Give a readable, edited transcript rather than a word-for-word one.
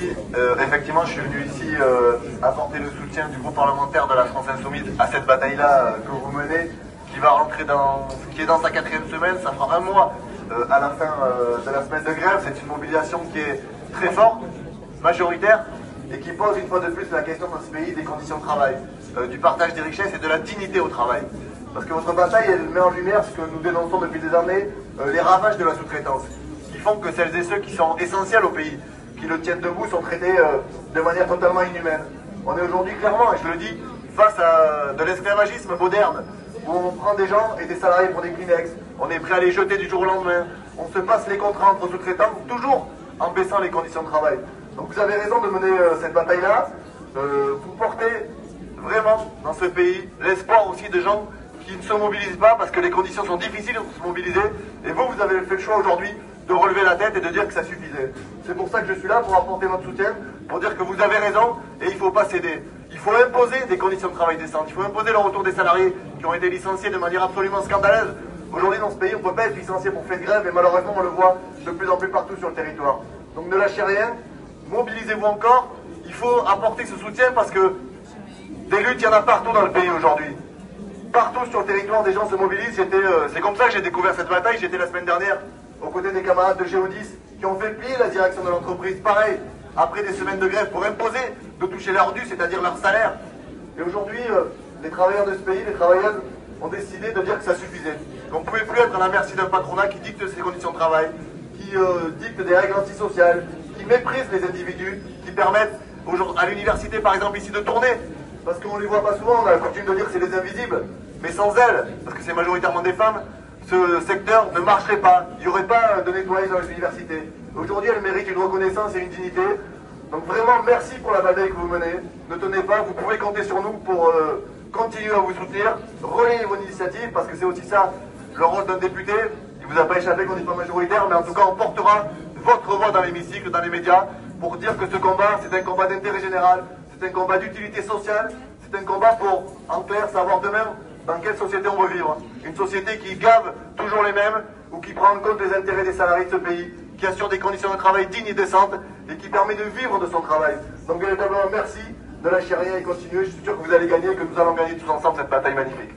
merci. Effectivement, je suis venu ici apporter le soutien du groupe parlementaire de la France Insoumise à cette bataille-là que vous menez, qui va rentrer qui est dans sa 4e semaine. Ça fera un mois à la fin de la semaine de grève. C'est une mobilisation qui est très forte, majoritaire, et qui pose une fois de plus la question dans ce pays des conditions de travail, du partage des richesses et de la dignité au travail. Parce que votre bataille, elle met en lumière ce que nous dénonçons depuis des années, les ravages de la sous-traitance, qui font que celles et ceux qui sont essentiels au pays, qui le tiennent debout, sont traités de manière totalement inhumaine. On est aujourd'hui clairement, et je le dis, face à de l'esclavagisme moderne, où on prend des gens et des salariés pour des Kleenex, on est prêt à les jeter du jour au lendemain, on se passe les contrats entre sous-traitants, toujours en baissant les conditions de travail. Donc vous avez raison de mener cette bataille-là, vous portez vraiment dans ce pays l'espoir aussi de gens qui ne se mobilisent pas parce que les conditions sont difficiles pour se mobiliser, et vous avez fait le choix aujourd'hui de relever la tête et de dire que ça suffisait. C'est pour ça que je suis là, pour apporter notre soutien, pour dire que vous avez raison et il ne faut pas céder. Il faut imposer des conditions de travail décentes, il faut imposer le retour des salariés qui ont été licenciés de manière absolument scandaleuse. Aujourd'hui dans ce pays, on ne peut pas être licencié pour fait de grève et malheureusement on le voit de plus en plus partout sur le territoire. Donc ne lâchez rien, mobilisez-vous encore, il faut apporter ce soutien parce que des luttes, il y en a partout dans le pays aujourd'hui. Partout sur le territoire, des gens se mobilisent. C'est comme ça que j'ai découvert cette bataille. J'étais la semaine dernière aux côtés des camarades de Géodis qui ont fait plier la direction de l'entreprise. Pareil, après des semaines de grève pour imposer de toucher leur dû, c'est-à-dire leur salaire. Et aujourd'hui, les travailleurs de ce pays, les travailleuses, ont décidé de dire que ça suffisait. Qu'on ne pouvait plus être à la merci d'un patronat qui dicte ses conditions de travail, qui dicte des règles antisociales, qui méprise les individus, qui permettent à l'université, par exemple, ici de tourner. Parce qu'on ne les voit pas souvent, on a coutume de dire que c'est les invisibles. Mais sans elles, parce que c'est majoritairement des femmes, ce secteur ne marcherait pas. Il n'y aurait pas de nettoyage dans les universités. Aujourd'hui, elles méritent une reconnaissance et une dignité. Donc vraiment, merci pour la bataille que vous menez. Ne tenez pas, vous pouvez compter sur nous pour continuer à vous soutenir, relayer vos initiatives, parce que c'est aussi ça, le rôle d'un député. Il ne vous a pas échappé qu'on n'est pas majoritaire, mais en tout cas, on portera votre voix dans l'hémicycle, dans les médias, pour dire que ce combat, c'est un combat d'intérêt général, c'est un combat d'utilité sociale, c'est un combat pour, en clair, savoir demain dans quelle société on veut vivre. Une société qui gave toujours les mêmes ou qui prend en compte les intérêts des salariés de ce pays, qui assure des conditions de travail dignes et décentes et qui permet de vivre de son travail. Donc véritablement merci, ne lâchez rien et continuez. Je suis sûr que vous allez gagner et que nous allons gagner tous ensemble cette bataille magnifique.